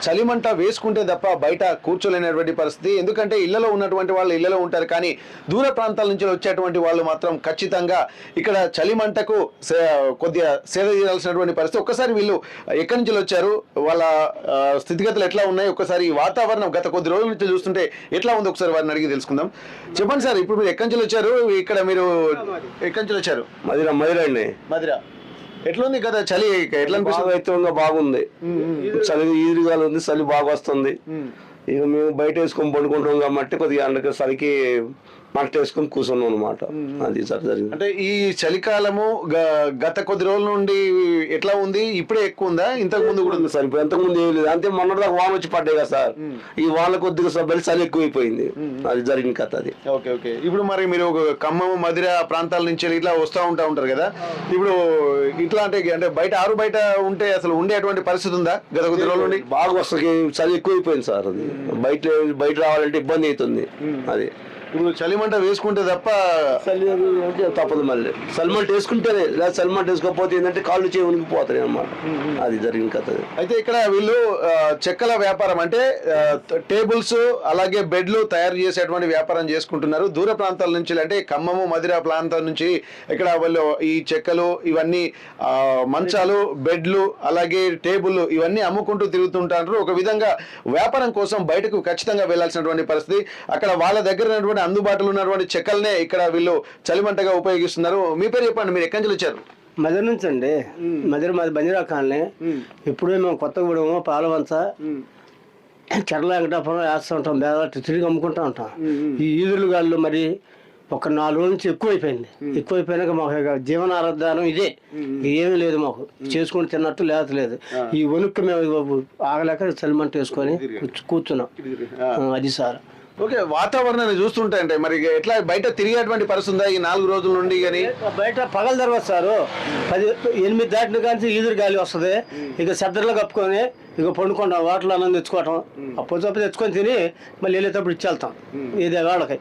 చలిమంట వేసుకుంటే తప్ప బయట కూర్చోలేనటువంటి పరిస్థితి. ఎందుకంటే ఇళ్లలో ఉన్నటువంటి వాళ్ళు ఇళ్లలో ఉంటారు, కానీ దూర ప్రాంతాల నుంచి వచ్చేటువంటి వాళ్ళు మాత్రం ఖచ్చితంగా ఇక్కడ చలిమంటకు కొద్దిగా సేవ చేయాల్సినటువంటి పరిస్థితి. ఒక్కసారి వీళ్ళు ఎక్కడి నుంచి వచ్చారు, వాళ్ళ స్థితిగతులు ఎట్లా ఉన్నాయి, ఒక్కసారి వాతావరణం గత కొద్ది రోజుల నుంచి చూస్తుంటే ఎట్లా ఉంది ఒకసారి వారిని అడిగి తెలుసుకుందాం. చెప్పండి సార్, ఇప్పుడు మీరు ఎక్కడి నుంచి వచ్చారు, ఇక్కడ మీరు ఎక్కడి నుంచి వచ్చారు? మదిర అండి. మదిర ఎట్లుంది కదా చలి? ఎట్లా అనిపిస్తుంది? బాగుంది. చలి ఈదురుగాలు ఉంది, చలి బాగా వస్తుంది. ఇక మేము బయట వేసుకొని పండుకుంటాం కాబట్టి కొద్దిగా అందుకే చలికి మంట వేసుకొని కూర్చున్నాం అనమాట. అది సార్ జరిగింది. అంటే ఈ చలికాలము గత కొద్ది రోజుల నుండి ఎట్లా ఉంది? ఇప్పుడే ఎక్కువ ఉందా, ఇంతకు ముందు కూడా ఉంది? సార్ ఇప్పుడు ఎంతకు ముందు ఏం లేదు, అంతే మొన్నటిదాకా వాన వచ్చి పడ్డాయి కదా సార్. ఈ వాన కొద్దిగా సభ్యులు చలి ఎక్కువైపోయింది. అది జరిగిన కథ అది. Okay okay. ఇప్పుడు మరి మీరు ఖమ్మం మధిర ప్రాంతాల నుంచి ఇట్లా వస్తూ ఉంటారు కదా, ఇప్పుడు ఇట్లా అంటే బయట ఆరు బయట ఉంటే అసలు ఉండేటువంటి పరిస్థితి ఉందా గత కొద్ది రోజుల నుండి? బాగా వస్తుంది, చలి ఎక్కువైపోయింది సార్. అది బయట రావాలంటే ఇబ్బంది అవుతుంది. అది ఇప్పుడు చలిమంట వేసుకుంటే తప్ప తప్పదు. మళ్ళీ చలిమంట వేసుకుంటేనే, లేదా చలిమంట వేసుకోకపోతే ఏంటంటే కాళ్ళు చేయి ఉనికిపోతాయి అన్నమాట. అది జరిగిన కథ. అయితే ఇక్కడ వీళ్ళు చెక్కల వ్యాపారం, అంటే టేబుల్స్ అలాగే బెడ్లు తయారు చేసేటువంటి వ్యాపారం చేసుకుంటున్నారు. దూర ప్రాంతాల నుంచి, అంటే ఖమ్మము మధిర ప్రాంతాల నుంచి ఇక్కడ వాళ్ళు ఈ చెక్కలు ఇవన్నీ మంచాలు, బెడ్లు అలాగే టేబుల్ ఇవన్నీ అమ్ముకుంటూ తిరుగుతుంటారు. ఒక విధంగా వ్యాపారం కోసం బయటకు ఖచ్చితంగా వెళ్లాల్సినటువంటి పరిస్థితి. అక్కడ వాళ్ళ దగ్గర అందుబాటులో ఉన్నటువంటి చెక్కలనే ఇక్కడ వీళ్ళు చలిమంటగా ఉపయోగిస్తున్నారు. మీ పేరు చెప్పండి, మీరు ఎక్కడి నుంచి వచ్చారు? మధుర నుంచి అండి. మాది బంజారా కాలనీ. ఇప్పుడు మేము కొత్తగూడెము, పాలవంచ, చెర్ల వెంకటాపురం వేస్తుంటాం, బేదాటి తిరిగి అమ్ముకుంటూ ఉంటాం. ఈ ఈదులు గాళ్ళు మరి ఒక 4 రోజుల నుంచి ఎక్కువైపోయినాక మాకు జీవనాధారం ఇదే, ఏమీ లేదు మాకు. చేసుకుని తిన్నట్టు లేదు. ఈ వణుక్కు మేము ఆగలేక చలిమంట వేసుకొని కూర్చున్నాం. అది సార్. ఓకే, వాతావరణాన్ని చూస్తుంటే మరి ఎట్లా బయట తిరిగేటువంటి పరిస్థితి ఉందా ఈ 4 రోజుల నుండి? కానీ బయట పగలు జరగదు సార్. 8 దాటిన కానీ ఈదురు గాలి వస్తుంది. ఇక చెద్దర్లో కప్పుకొని ఇక పండుకుంటాం, వాటర్లో అన్నం తెచ్చుకోవటం, అప్పుడు తెచ్చుకొని తిని మళ్ళీ వెళ్ళేటప్పుడు ఇచ్చేళ్తాం. ఇదే వాళ్ళకి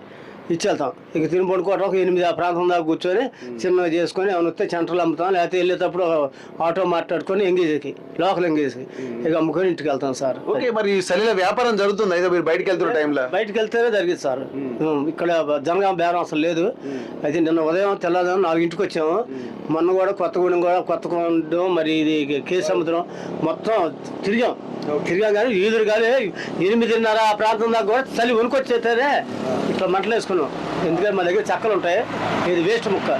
ఇచ్చేళ్తాం. ఇక తిని పండుకోవటం, ఒక 8 ఆ ప్రాంతం దాకా కూర్చొని చిన్నగా చేసుకొని ఏమైనా వస్తే సెంటర్లు అమ్ముతాం, లేకపోతే వెళ్ళేటప్పుడు ఆటో మాట్లాడుకొని ఎంగేజ్కి, లోకల్ ఎంగేజ్కి ఇక అమ్ముకొని ఇంటికి వెళ్తాం సార్. ఓకే, మరి సరిగా వ్యాపారం జరుగుతుంది అయితే మీరు బయటకు వెళ్తున్న టైంలో? బయటకు వెళ్తేనే జరిగింది సార్. ఇక్కడ జనగామ బేరం అసలు లేదు. అయితే నిన్న ఉదయం తెల్లదాం 4ంటికి వచ్చాము. మొన్న కూడా కొత్తగూడెం మరి ఇది కేసు సముద్రం మొత్తం తిరిగాం కానీ ఈదురు కానీ 8:30 ఆ ప్రాంతం దాకా కూడా చలి వణుకొచ్చేస్తేనే ఇట్లా మంటలు వేసుకున్నాం. ఎందుకంటే మా దగ్గర చెక్కలు ఉంటాయి, ఇది వేస్ట్ ముక్క.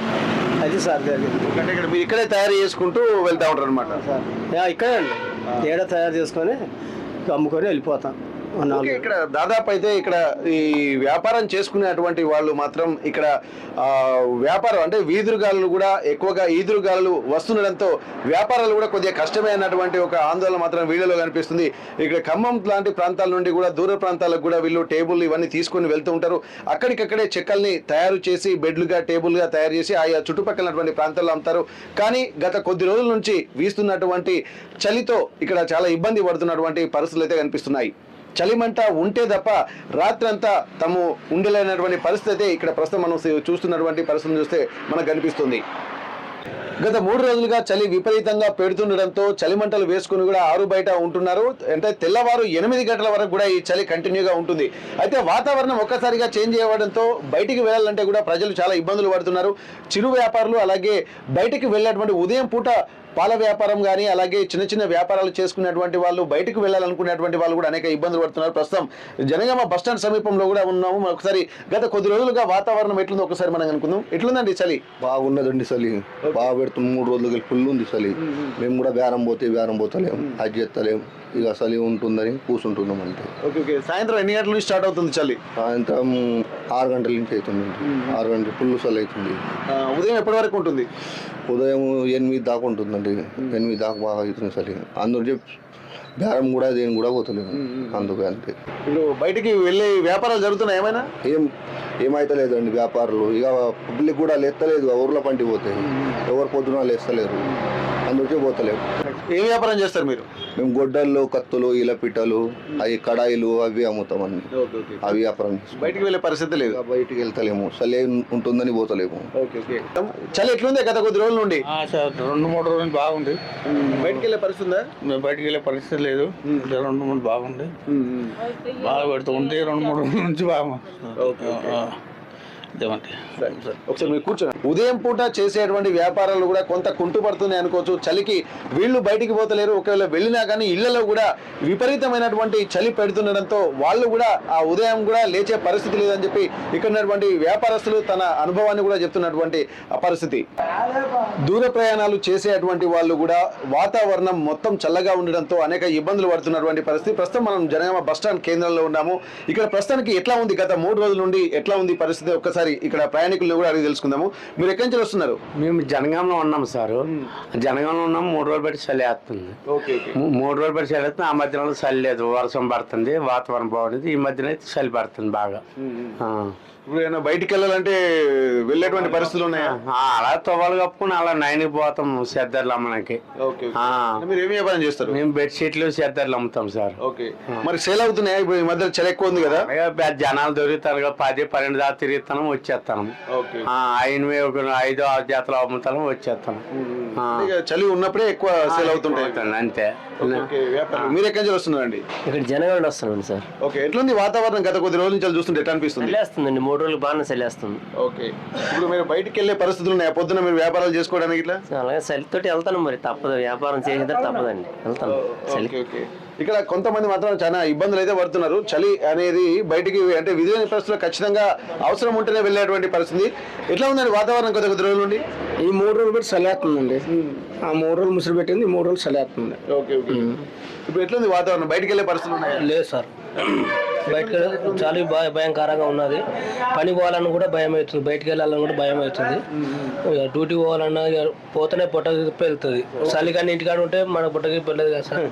అది సార్ జరిగింది. అంటే ఇక్కడ మీరు ఇక్కడే తయారు చేసుకుంటూ వెళ్తూ ఉంటారు అనమాట సార్? ఇక్కడే అండి, ఏడ తయారు చేసుకొని అమ్ముకొని వెళ్ళిపోతాం. ఇక్కడ దాదాపు అయితే ఇక్కడ ఈ వ్యాపారం చేసుకునేటువంటి వాళ్ళు మాత్రం ఇక్కడ వ్యాపారం అంటే వీధురుగాలు కూడా ఎక్కువగా ఈదురుగాలు వస్తుండడంతో వ్యాపారాలు కూడా కొద్దిగా కష్టమే అన్నటువంటి ఒక ఆందోళన మాత్రం వీడియోలో కనిపిస్తుంది. ఇక్కడ ఖమ్మం లాంటి ప్రాంతాల నుండి కూడా దూర ప్రాంతాలకు కూడా వీళ్ళు టేబుల్ ఇవన్నీ తీసుకొని వెళ్తూ ఉంటారు. అక్కడికక్కడే చెక్కల్ని తయారు చేసి బెడ్లుగా టేబుల్గా తయారు చేసి ఆయా చుట్టుపక్కలటువంటి ప్రాంతాల్లో అమ్ముతారు. కానీ గత కొద్ది రోజుల నుంచి వీస్తున్నటువంటి చలితో ఇక్కడ చాలా ఇబ్బంది పడుతున్నటువంటి పరిస్థితులు అయితే కనిపిస్తున్నాయి. చలిమంట ఉంటే తప్ప రాత్రంతా తాము ఉండలేనటువంటి పరిస్థితి ఇక్కడ ప్రస్తుతం మనం చూస్తున్నటువంటి పరిస్థితిని చూస్తే మనకు కనిపిస్తుంది. గత 3 రోజులుగా చలి విపరీతంగా పెడుతుండడంతో చలిమంటలు వేసుకుని కూడా ఆరు బయట ఉంటున్నారు. అంటే తెల్లవారు 8 గంటల వరకు కూడా ఈ చలి కంటిన్యూగా ఉంటుంది. అయితే వాతావరణం ఒక్కసారిగా చేంజ్ అవ్వడంతో బయటికి వెళ్ళాలంటే కూడా ప్రజలు చాలా ఇబ్బందులు పడుతున్నారు. చిరు వ్యాపారులు అలాగే బయటికి వెళ్ళేటువంటి ఉదయం పూట పాల వ్యాపారం కానీ అలాగే చిన్న వ్యాపారాలు చేసుకునేటువంటి వాళ్ళు, బయటకు వెళ్ళాలనుకునేటువంటి వాళ్ళు కూడా అనేక ఇబ్బందులు పడుతున్నారు. ప్రస్తుతం జనగామ బస్టాండ్ సమీపంలో కూడా ఉన్నాము. ఒకసారి గత కొద్ది రోజులుగా వాతావరణం ఎట్లుందో ఒకసారి మనం అనుకుందాం. ఎట్లుందండి చలి? బాగున్నదండి చలి, బాగా పెడుతుంది. 3 రోజులకి ఫుల్ ఉంది చలి. మేము కూడా బేరం పోతలేము, అది చేస్తలేము. ఇక చలి ఉంటుందని కూర్చుంటున్నాం అంతే. Okay okay. సాయంత్రం ఎన్ని గంటల నుంచి స్టార్ట్ అవుతుంది చలి? సాయంత్రం 6 గంటల నుంచి అవుతుంది. 6 గంటలు ఫుల్ చలి అవుతుంది. ఉదయం ఎప్పటి వరకు ఉంటుంది? ఉదయం 8 దాకా ఉంటుందండి. 8 దాకా బాగా అవుతుంది చలి. అందులో చెప్పి బేరం కూడా దేని కూడా పోతలేము, అందుకే అంతే. ఇప్పుడు బయటికి వెళ్ళే వ్యాపారాలు జరుగుతున్నాయి ఏమైనా? ఏమైతే లేదండి వ్యాపారులు. ఇక పబ్లిక్ కూడా లేస్తలేదు, ఊర్లో పంటి పోతాయి. ఎవరు పొద్దున లేస్తలేరు, అందుకే పోతలేము. ఏ వ్యాపారం చేస్తారు మీరు? మేము గొడ్డళ్ళు, కత్తులు, ఇలపిట్టలు, అవి కడాయిలు అవి అమ్ముతామండి. అవి వ్యాపారం. బయటికి వెళ్ళే పరిస్థితి లేదు, బయటికి వెళ్తలేము, చలి ఉంటుందని పోతలేము. చలి ఎట్లుంది గత కొద్ది రోజుల నుండి? 2-3 రోజులు బాగుంది. బయటికి వెళ్ళే పరిస్థితి ఉందా? బయటికి వెళ్ళే పరిస్థితి లేదు. అంటే 2-3 బాగుంది. బాగా పెడుతూ ఉంటే 2-3 రోజుల నుంచి బాగా ఇదేమంటే ఒకసారి మీరు కూర్చోండి. ఉదయం పూట చేసేటువంటి వ్యాపారాలు కూడా కొంత కుంటుపడుతున్నాయి అనుకోవచ్చు. చలికి వీళ్ళు బయటికి పోతలేరు. ఒకవేళ వెళ్ళినా కానీ ఇళ్లలో కూడా విపరీతమైనటువంటి చలి పెడుతుండడంతో వాళ్ళు కూడా ఆ ఉదయం కూడా లేచే పరిస్థితి లేదని చెప్పి ఇక్కడ ఉన్నటువంటి వ్యాపారస్తులు తన అనుభవాన్ని కూడా చెప్తున్నటువంటి పరిస్థితి. దూర ప్రయాణాలు చేసేటువంటి వాళ్ళు కూడా వాతావరణం మొత్తం చల్లగా ఉండడంతో అనేక ఇబ్బందులు పడుతున్నటువంటి పరిస్థితి. ప్రస్తుతం మనం జనగామ బస్టాండ్ కేంద్రంలో ఉన్నాము. ఇక్కడ ప్రస్తుతానికి ఎట్లా ఉంది, గత 3 రోజుల నుండి ఎట్లా ఉంది పరిస్థితి, ఒక్కసారి ఇక్కడ ప్రయాణికులను కూడా అడిగి తెలుసుకుందాము. మీరు ఎక్కడి నుంచి వస్తున్నారు? మేము జనగాంలో ఉన్నాం సార్. జనగాంలో ఉన్నాం. 3 రోజులు బట్టి చలి వేస్తుంది. 3 రోజులు బట్టి చలి వేస్తుంది. ఆ మధ్యలో చలి లేదు, వర్షం పడుతుంది, వాతావరణం బాగుంది. ఈ మధ్యన అయితే చలి పడుతుంది బాగా. ఇప్పుడు ఏమైనా బయటికి వెళ్ళాలంటే వెళ్ళేటువంటి పరిస్థితులు ఉన్నాయా? అలా తవ్వాలు కప్పుకుని అలా నైన్కి పోతాం సెద్దర్లు అమ్మడానికి. మీరు ఏమి వ్యాపారం చేస్తారు? మేము బెడ్షీట్లు సెద్దర్లు అమ్ముతాం సార్. ఓకే, మరి సేల్ అవుతున్నాయా? ఇప్పుడు ఈ మధ్య చలి ఎక్కువ ఉంది కదా, జనాలు దొరుకుతారు కదా, 10-12 దాకా తిరుగుతాను, వచ్చేస్తాను. అయినవి 5-6 జాతలు అమ్ముతాను, వచ్చేస్తాను. చలి ఉన్నప్పుడే ఎక్కువ సేల్ అవుతుంటాయి అంతే. మీరు ఎక్కడి నుంచి వస్తున్నారండి? ఇక్కడ జనగామ వస్తున్నాండి సార్. ఓకే, ఎట్లుంది వాతావరణం గత కొద్ది రోజుల నుంచి చూస్తుంటే ఎట్లా అనిపిస్తుంది? చల్లేస్తుందండి, 3 రోజులు బాగానే చల్లేస్తుంది. ఓకే, ఇప్పుడు మీరు బయటికి వెళ్ళే పరిస్థితులు ఉన్నాయా పొద్దున మీరు వ్యాపారాలు చేసుకోవడానికి? ఇట్లా అలాగే చలితోటి వెళ్తాను, మరి తప్పదు, వ్యాపారం చేసేదా తప్పదండి, వెళ్తాను. ఇక్కడ కొంతమంది మాత్రం చాలా ఇబ్బందులు అయితే పడుతున్నారు. చలి అనేది బయటికి అంటే విధులైన పరిస్థితుల్లో ఖచ్చితంగా అవసరం ఉంటేనే వెళ్ళేటువంటి పరిస్థితి. ఎట్లా ఉందండి వాతావరణం కొద్ది కొద్ది రోజుల నుండి? ఈ 3 రోజులు పెట్టి చల్లేస్తుందండి. ఆ 3 రోజులు ముసురు పెట్టింది, 3 రోజులు చల్లేస్తుంది. ఓకే, ఇప్పుడు ఎట్లుంది వాతావరణం? బయటికి వెళ్ళే పరిస్థితులు ఉన్నాయా? లేదు సార్, బయటకు చాలా భయంకరంగా ఉన్నది. పని పోవాలన్నా కూడా భయం అవుతుంది, బయటకు వెళ్ళాలని కూడా భయం అవుతుంది. డ్యూటీ పోవాలన్నా పోతేనే పొట్ట వెళ్తుంది. చలి కానీ ఇంటికాడ ఉంటే మన పొట్టకి వెళ్ళదు కదా సార్.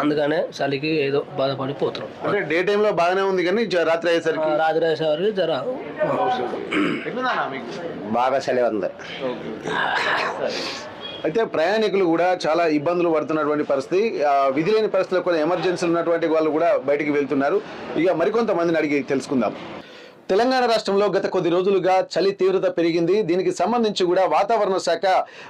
అందుకనే చలికి ఏదో బాధపడిపోతున్నాం. అంటే డే టైంలో బాగానే ఉంది కానీ రాత్రి అయ్యేసరికి జర బాగా చలి ఉంది. అయితే ప్రయాణికులు కూడా చాలా ఇబ్బందులు పడుతున్నటువంటి పరిస్థితి. విధి లేని పరిస్థితుల్లో కొన్ని ఎమర్జెన్సీలు ఉన్నటువంటి వాళ్ళు కూడా బయటికి వెళ్తున్నారు. ఇక మరికొంతమందిని అడిగి తెలుసుకుందాం. తెలంగాణ రాష్ట్రంలో గత కొద్ది రోజులుగా చలి తీవ్రత పెరిగింది. దీనికి సంబంధించి కూడా వాతావరణ శాఖ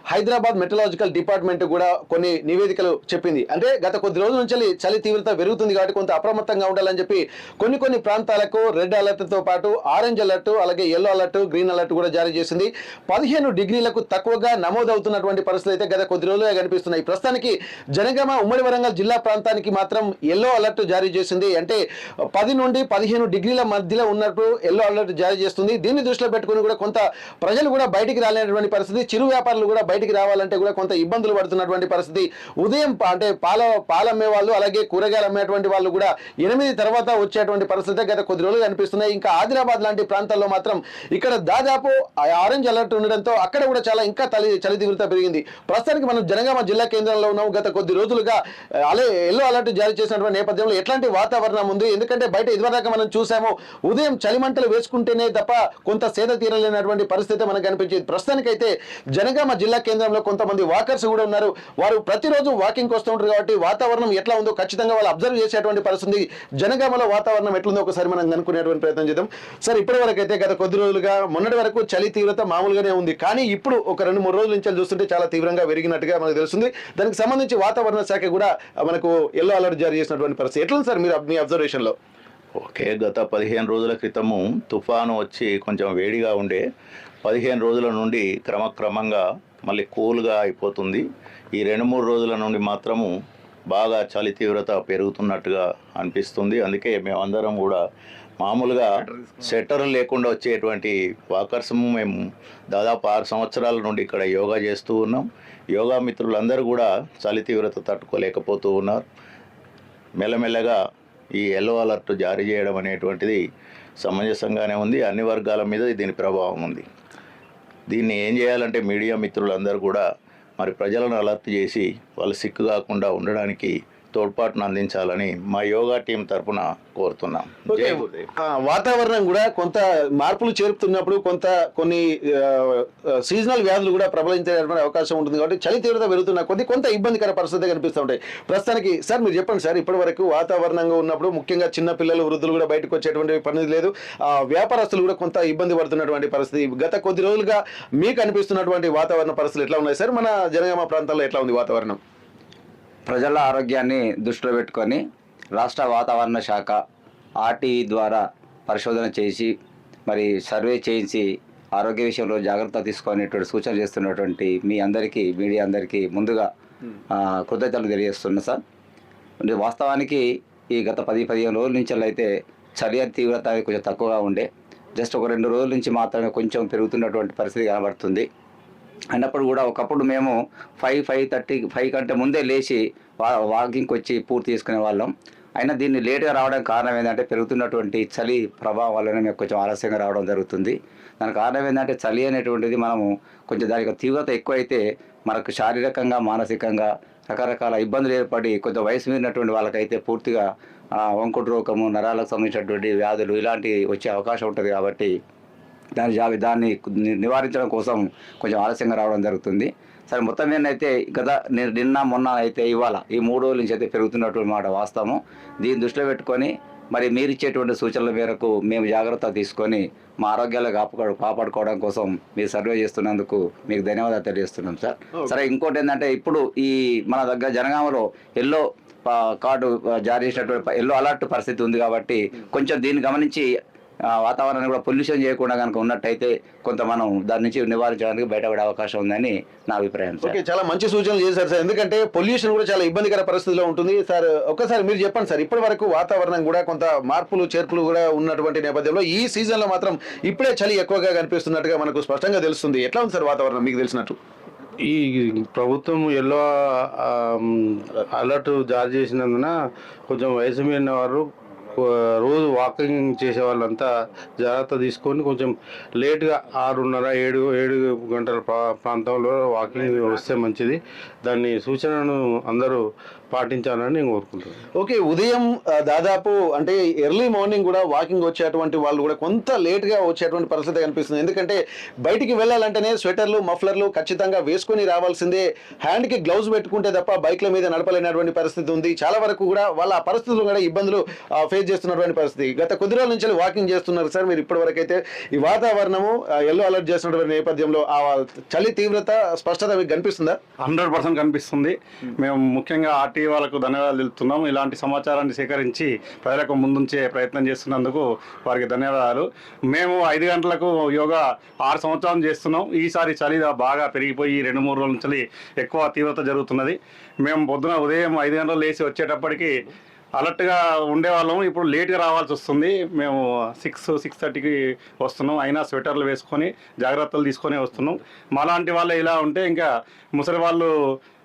హైదరాబాద్ మెట్రలాజికల్ డిపార్ట్మెంట్ కూడా కొన్ని నివేదికలు చెప్పింది. అంటే గత కొద్ది రోజుల నుంచి చలి తీవ్రత పెరుగుతుంది కాబట్టి కొంత అప్రమత్తంగా ఉండాలని చెప్పి కొన్ని ప్రాంతాలకు రెడ్ అలర్ట్తో పాటు ఆరెంజ్ అలర్ట్, అలాగే ఎల్లో అలర్ట్, గ్రీన్ అలర్ట్ కూడా జారీ చేసింది. 15 డిగ్రీలకు తక్కువగా నమోదవుతున్నటువంటి పరిస్థితులు అయితే గత కొద్ది రోజులుగా కనిపిస్తున్నాయి. ప్రస్తుతానికి జనగామ ఉమ్మడి వరంగల్ జిల్లా ప్రాంతానికి మాత్రం ఎల్లో అలర్ట్ జారీ చేసింది. అంటే 10 నుండి 15 డిగ్రీల మధ్యలో ఉన్నట్టు ఎల్లో అలర్ట్ జారీ చేస్తుంది. దీన్ని దృష్టిలో పెట్టుకుని కూడా కొంత ప్రజలు కూడా బయటికి రాలేనటువంటి పరిస్థితి. చిరు వ్యాపారులు కూడా బయటికి రావాలంటే కూడా కొంత ఇబ్బందులు పడుతున్నటువంటి పరిస్థితి. ఉదయం అంటే పాలు అమ్మే వాళ్ళు, అలాగే కూరగాయలు అమ్మేటువంటి వాళ్ళు కూడా 8 తర్వాత వచ్చేటువంటి పరిస్థితి గత కొద్ది రోజులు కనిపిస్తున్నాయి. ఇంకా ఆదిలాబాద్ లాంటి ప్రాంతాల్లో మాత్రం ఇక్కడ దాదాపు ఆరెంజ్ అలర్ట్ ఉండడంతో అక్కడ కూడా చాలా ఇంకా చలి తీవ్రత పెరిగింది. ప్రస్తుతానికి మనం జనగామ జిల్లా కేంద్రంలో ఉన్నాం. గత కొద్ది రోజులుగా ఎల్లో అలర్ట్ జారీ చేసినటువంటి నేపథ్యంలో ఎట్లాంటి వాతావరణం ఉంది? ఎందుకంటే బయట ఇదివరకు మనం చూసాము, ఉదయం చలిమంటలు వేసుకుంటేనే తప్ప కొంత సేద తీరలేనటువంటి పరిస్థితి మనకు కనిపించేది. ప్రస్తుతానికైతే జనగామ జిల్లా కేంద్రంలో కొంతమంది వాకర్స్ కూడా ఉన్నారు. వారు ప్రతిరోజు వాకింగ్ వస్తూ ఉంటారు కాబట్టి వాతావరణం ఎట్లా ఉందో ఖచ్చితంగా వాళ్ళు అబ్జర్వ్ చేసేటువంటి పరిస్థితి. జనగామలో వాతావరణం ఎట్లుందో ఒకసారి మనం కనుక్కునేటువంటి ప్రయత్నం చేద్దాం. సార్, ఇప్పటి వరకు అయితే గత కొద్ది రోజులుగా మొన్నటి వరకు చలి తీవ్రత మామూలుగానే ఉంది, కానీ ఇప్పుడు ఒక 2-3 రోజుల నుంచి చూస్తుంటే చాలా తీవ్రంగా పెరిగినట్టుగా మనకు తెలుస్తుంది. దానికి సంబంధించి వాతావరణ శాఖ కూడా మనకు ఎల్లో అలర్ట్ జారీ చేసినటువంటి పరిస్థితి ఎట్లుంది సార్ మీ అబ్జర్వేషన్ లో? ఓకే, గత 15 రోజుల క్రితము తుఫాను వచ్చి కొంచెం వేడిగా ఉండే 15 రోజుల నుండి క్రమక్రమంగా మళ్ళీ కూల్గా అయిపోతుంది. ఈ 2-3 రోజుల నుండి మాత్రము బాగా చలి తీవ్రత పెరుగుతున్నట్టుగా అనిపిస్తుంది. అందుకే మేమందరం కూడా మామూలుగా షట్టర్లు లేకుండా వచ్చేటువంటి వాకర్స్ మేము దాదాపు 6 సంవత్సరాల నుండి ఇక్కడ యోగా చేస్తూ ఉన్నాం. యోగా మిత్రులందరూ కూడా చలి తీవ్రత తట్టుకోలేకపోతూ ఉన్నారు. మెల్లమెల్లగా ఈ ఎల్లో అలర్ట్ జారీ చేయడం అనేటువంటిది సమంజసంగానే ఉంది. అన్ని వర్గాల మీద దీని ప్రభావం ఉంది. దీన్ని ఏం చేయాలంటే మీడియా మిత్రులందరూ కూడా మరి ప్రజలను అలర్ట్ చేసి వాళ్ళు సిక్కు కాకుండా ఉండడానికి తోడ్పాటును అందించాలని మా యోగా టీం తరఫున కోరుతున్నాం. వాతావరణం కూడా కొంత మార్పులు చేరుతున్నప్పుడు కొన్ని సీజనల్ వ్యాధులు కూడా ప్రబలించేటువంటి అవకాశం ఉంటుంది కాబట్టి చలి తీవ్రత పెరుగుతున్న కొద్ది కొంత ఇబ్బందికర పరిస్థితి కనిపిస్తూ ఉంటాయి. ప్రస్తుతానికి సార్ మీరు చెప్పండి సార్, ఇప్పటి వరకు వాతావరణంగా ఉన్నప్పుడు ముఖ్యంగా చిన్న పిల్లలు, వృద్ధులు కూడా బయటకు వచ్చేటువంటి పని లేదు. వ్యాపారస్తులు కూడా కొంత ఇబ్బంది పడుతున్నటువంటి పరిస్థితి. గత కొద్ది రోజులుగా మీకు అనిపిస్తున్నటువంటి వాతావరణ పరిస్థితులు ఎట్లా ఉన్నాయి సార్? మన జనగామ ప్రాంతాల్లో ఎట్లా ఉంది వాతావరణం? ప్రజల ఆరోగ్యాన్ని దృష్టిలో పెట్టుకొని రాష్ట్ర వాతావరణ శాఖ ఆర్టీఈ ద్వారా పరిశోధన చేసి మరి సర్వే చేయించి ఆరోగ్య విషయంలో జాగ్రత్త తీసుకునేటువంటి సూచన చేస్తున్నటువంటి మీ అందరికీ మీడియా అందరికీ ముందుగా కృతజ్ఞతలు తెలియజేస్తున్నా సార్. వాస్తవానికి ఈ గత 10-15 రోజుల నుంచి అయితే చలి తీవ్రత కొంచెం తక్కువగా ఉండే, జస్ట్ ఒక 2 రోజుల నుంచి మాత్రమే కొంచెం పెరుగుతున్నటువంటి పరిస్థితి కనబడుతుంది. అయినప్పుడు కూడా ఒకప్పుడు మేము 5 కంటే ముందే లేచి వాకింగ్కి వచ్చి పూర్తి చేసుకునే వాళ్ళం. అయినా దీన్ని లేట్గా రావడానికి కారణం ఏంటంటే పెరుగుతున్నటువంటి చలి ప్రభావం వల్లనే మేము కొంచెం ఆలస్యంగా రావడం జరుగుతుంది. దానికి కారణం ఏంటంటే చలి అనేటువంటిది మనము కొంచెం దానికి తీవ్రత ఎక్కువైతే మనకు శారీరకంగా మానసికంగా రకరకాల ఇబ్బందులు ఏర్పడి కొంచెం వయసు మీరినటువంటి వాళ్ళకైతే పూర్తిగా వంకుడు రోగము, నరాలకు సంబంధించినటువంటి వ్యాధులు ఇలాంటివి వచ్చే అవకాశం ఉంటుంది. కాబట్టి దాన్ని నివారించడం కోసం కొంచెం ఆలస్యంగా రావడం జరుగుతుంది. సరే, మొత్తం ఏంటంటే గత నిన్న మొన్న అయితే ఇవాళ ఈ 3 రోజుల నుంచి అయితే పెరుగుతున్నటువంటి మాట వాస్తవం. దీన్ని దృష్టిలో పెట్టుకొని మరి మీరు ఇచ్చేటువంటి సూచనల మేరకు మేము జాగ్రత్త తీసుకొని మా ఆరోగ్యాలు కాపాడుకోవడం కోసం మీరు సర్వే చేస్తున్నందుకు మీకు ధన్యవాదాలు తెలియజేస్తున్నాం సార్. సరే, ఇంకోటి ఏంటంటే ఇప్పుడు ఈ మన దగ్గర జనగామలో ఎల్లో కార్డు జారీ చేసినటువంటి ఎల్లో అలర్ట్ పరిస్థితి ఉంది. కాబట్టి కొంచెం దీన్ని గమనించి వాతావరణాన్ని కూడా పొల్యూషన్ చేయకుండా కనుక ఉన్నట్టయితే కొంత మనం దాని నుంచి నివారించడానికి బయటపడే అవకాశం ఉందని నా అభిప్రాయం సార్. ఓకే, చాలా మంచి సూచనలు చేశారు సార్. ఎందుకంటే పొల్యూషన్ కూడా చాలా ఇబ్బందికర పరిస్థితిలో ఉంటుంది సార్. ఒక్కసారి మీరు చెప్పండి సార్, ఇప్పటి వరకు వాతావరణం కూడా కొంత మార్పులు చేర్పులు కూడా ఉన్నటువంటి నేపథ్యంలో ఈ సీజన్లో మాత్రం ఇప్పుడే చలి ఎక్కువగా కనిపిస్తున్నట్టుగా మనకు స్పష్టంగా తెలుస్తుంది. ఎట్లా ఉంది సార్ వాతావరణం మీకు తెలిసినట్టు? ఈ ప్రభుత్వం ఎల్లో అలర్ట్ జారీ చేసినందున కొంచెం వయసు మీరిన వారు రోజు వాకింగ్ చేసే వాళ్ళంతా జాగ్రత్త తీసుకొని కొంచెం లేట్గా 6:30-7 గంటల ప్రాంతంలో వాకింగ్ వస్తే మంచిది. దాన్ని సూచనను అందరూ పాటించాలని నేను కోరుకుంటున్నాను. ఓకే, ఉదయం దాదాపు అంటే ఎర్లీ మార్నింగ్ కూడా వాకింగ్ వచ్చేటువంటి వాళ్ళు కూడా కొంత లేట్గా వచ్చేటువంటి పరిస్థితి కనిపిస్తుంది. ఎందుకంటే బయటికి వెళ్ళాలంటేనే స్వెటర్లు, మఫ్లర్లు ఖచ్చితంగా వేసుకొని రావాల్సిందే. హ్యాండ్కి గ్లౌజ్ పెట్టుకుంటే తప్ప బైక్ల మీద నడపలేనటువంటి పరిస్థితి ఉంది. చాలా వరకు కూడా వాళ్ళ ఆ పరిస్థితులు కూడా ఇబ్బందులు ఫేస్ చేస్తున్నటువంటి పరిస్థితి. గత కొద్ది రోజుల నుంచి వాకింగ్ చేస్తున్నారు సార్ మీరు. ఇప్పటి వరకు అయితే ఈ వాతావరణము ఎల్లో అలర్ట్ చేస్తున్నటువంటి నేపథ్యంలో ఆ చలి తీవ్రత స్పష్టత మీకు కనిపిస్తుందా? 100% కనిపిస్తుంది. మేము ముఖ్యంగా ఆర్టీ వాళ్ళకు ధన్యవాదాలు తెలుపుతున్నాం. ఇలాంటి సమాచారాన్ని సేకరించి ప్రజలకు ముందుంచే ప్రయత్నం చేస్తున్నందుకు వారికి ధన్యవాదాలు. మేము 5 గంటలకు యోగా 6 సంవత్సరాలు చేస్తున్నాం. ఈసారి చలి బాగా పెరిగిపోయి 2-3 రోజుల నుంచి ఎక్కువ తీవ్రత జరుగుతున్నది. మేము ఉదయం 5 గంటలు లేచి వచ్చేటప్పటికి అలర్ట్గా ఉండేవాళ్ళము. ఇప్పుడు లేట్గా రావాల్సి వస్తుంది. మేము 6-6:30కి వస్తున్నాం. అయినా స్వెటర్లు వేసుకొని జాగ్రత్తలు తీసుకొని వస్తున్నాం. మాలాంటి వాళ్ళు ఇలా ఉంటే ఇంకా ముసలి వాళ్ళు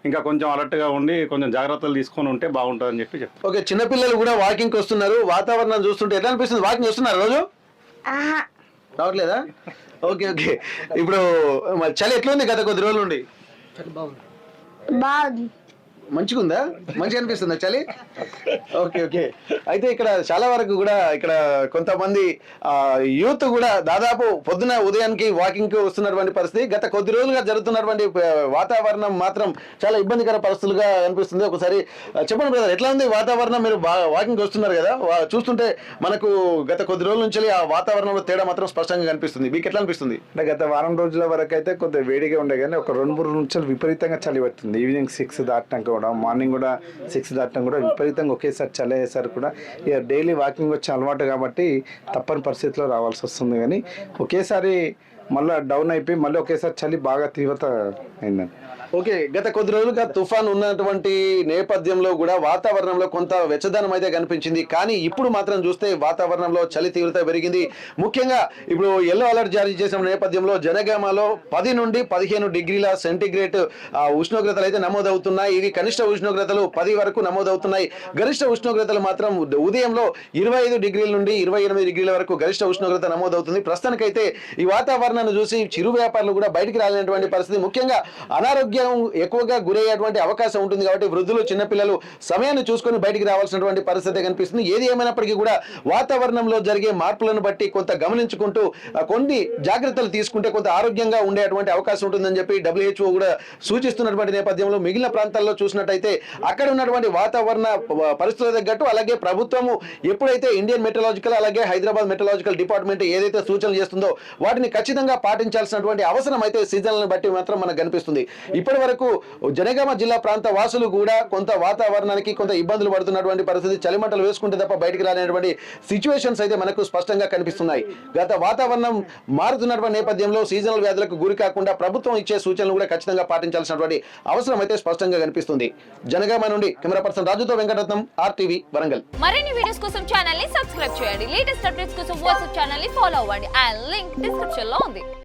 ఇంకా కొంచెం అలర్ట్గా ఉండి కొంచెం జాగ్రత్తలు తీసుకొని ఉంటే బాగుంటుందని చెప్పి చెప్తాను. ఓకే, చిన్నపిల్లలు కూడా వాకింగ్కి వస్తున్నారు. వాతావరణం చూస్తుంటే ఎట్లా అనిపిస్తుంది? వాకింగ్ వస్తున్నారు రోజు? రావట్లేదా? ఓకే ఓకే, ఇప్పుడు చలి ఎట్లా ఉంది గత కొద్ది రోజుల నుండి? బాగుంది. మంచిగా ఉందా? మంచిగా అనిపిస్తుందా చలి? ఓకే ఓకే, అయితే ఇక్కడ చాలా వరకు కూడా ఇక్కడ కొంతమంది యూత్ కూడా దాదాపు పొద్దున ఉదయానికి వాకింగ్కి వస్తున్నటువంటి పరిస్థితి. గత కొద్ది రోజులుగా జరుగుతున్నటువంటి వాతావరణం మాత్రం చాలా ఇబ్బందికర పరిస్థితులుగా అనిపిస్తుంది. ఒకసారి చెప్పండి బ్రదర్, ఎట్లా ఉంది వాతావరణం? మీరు వాకింగ్ వస్తున్నారు కదా, చూస్తుంటే మనకు గత కొద్ది రోజుల నుంచి ఆ వాతావరణంలో తేడా మాత్రం స్పష్టంగా కనిపిస్తుంది. మీకు ఎట్లా అనిపిస్తుంది? అంటే గత వారం రోజుల వరకు అయితే కొద్దిగా వేడిగా ఉండే కానీ ఒక 2-3 నుంచి విపరీతంగా చలి పడుతుంది. ఈవినింగ్ 6 దాటినాక మార్నింగ్ కూడా 6 దాటడం కూడా విపరీతంగా ఒకేసారి చలి అయ్యేసరికి కూడా ఇక డైలీ వాకింగ్ వచ్చే అలవాటు కాబట్టి తప్పని పరిస్థితిలో రావాల్సి వస్తుంది. కానీ ఒకేసారి మళ్ళీ డౌన్ అయిపోయి మళ్ళీ ఒకేసారి చలి బాగా తీవ్రత అయిందండి. ఓకే, గత కొద్ది రోజులుగా తుఫాన్ ఉన్నటువంటి నేపథ్యంలో కూడా వాతావరణంలో కొంత వెచ్చదనం అయితే కనిపించింది. కానీ ఇప్పుడు మాత్రం చూస్తే వాతావరణంలో చలి తీవ్రత పెరిగింది. ముఖ్యంగా ఇప్పుడు ఎల్లో అలర్ట్ జారీ చేసిన నేపథ్యంలో జనగామలో 10 నుండి 15 డిగ్రీల సెంటీగ్రేడ్ ఉష్ణోగ్రతలు అయితే నమోదవుతున్నాయి. ఇవి కనిష్ట ఉష్ణోగ్రతలు 10 వరకు నమోదవుతున్నాయి. గరిష్ట ఉష్ణోగ్రతలు మాత్రం ఉదయంలో 25 డిగ్రీల నుండి 28 డిగ్రీల వరకు గరిష్ట ఉష్ణోగ్రత నమోదవుతుంది. ప్రస్తుతానికైతే ఈ వాతావరణాన్ని చూసి చిరు వ్యాపారులు కూడా బయటికి రాలేనటువంటి పరిస్థితి. ముఖ్యంగా అనారోగ్యం ఎక్కువగా గురయ్యేటువంటి అవకాశం ఉంటుంది. కాబట్టి వృద్ధులు, చిన్నపిల్లలు సమయాన్ని చూసుకొని బయటికి రావాల్సినటువంటి పరిస్థితి కనిపిస్తుంది. ఏది ఏమైనప్పటికీ కూడా వాతావరణంలో జరిగే మార్పులను బట్టి కొంత గమనించుకుంటూ కొన్ని జాగ్రత్తలు తీసుకుంటే కొంత ఆరోగ్యంగా ఉండేటువంటి అవకాశం ఉంటుందని చెప్పి WHO కూడా సూచిస్తున్నటువంటి నేపథ్యంలో మిగిలిన ప్రాంతాల్లో చూసినట్టయితే అక్కడ ఉన్నటువంటి వాతావరణ పరిస్థితుల తగ్గట్టు అలాగే ప్రభుత్వము ఎప్పుడైతే ఇండియన్ మెట్రలాజికల్ అలాగే హైదరాబాద్ మెట్రలాజికల్ డిపార్ట్మెంట్ ఏదైతే సూచనలు చేస్తుందో వాటిని ఖచ్చితంగా పాటించాల్సినటువంటి అవసరం అయితే సీజన్లను బట్టి మాత్రం మనకు కనిపిస్తుంది. ఇప్పటి వరకు జనగామ జిల్లా ప్రాంత వాసులు కూడా కొంత వాతావరణానికి కొంత ఇబ్బందులు పడుతున్నటువంటి పరిస్థితి, చలిమంటలు వేసుకుంటే తప్ప బయటికి రాలేనటువంటి సిచ్యువేషన్స్ అయితే మనకు స్పష్టంగా కనిపిస్తున్నాయి. గత వాతావరణం మారుతున్నటువంటి నేపథ్యంలో సీజనల్ వ్యాధులకు గురి కాకుండా ప్రభుత్వం ఇచ్చే సూచనలు కూడా ఖచ్చితంగా పాటించాల్సినటువంటి అవసరం అయితే స్పష్టంగా కనిపిస్తుంది. జనగామ నుండి కెమెరా పర్సన్ రాజుతో వెంకటరత్నం, RTV వరంగల్. మరిన్ని వీడియోస్ కోసం ఛానల్ ని సబ్స్క్రైబ్ చేయండి. లేటెస్ట్ అప్డేట్స్ కోసం వాట్సాప్ ఛానల్ ని ఫాలో అవ్వండి. ఆ లింక్ డిస్క్రిప్షన్ లో ఉంది.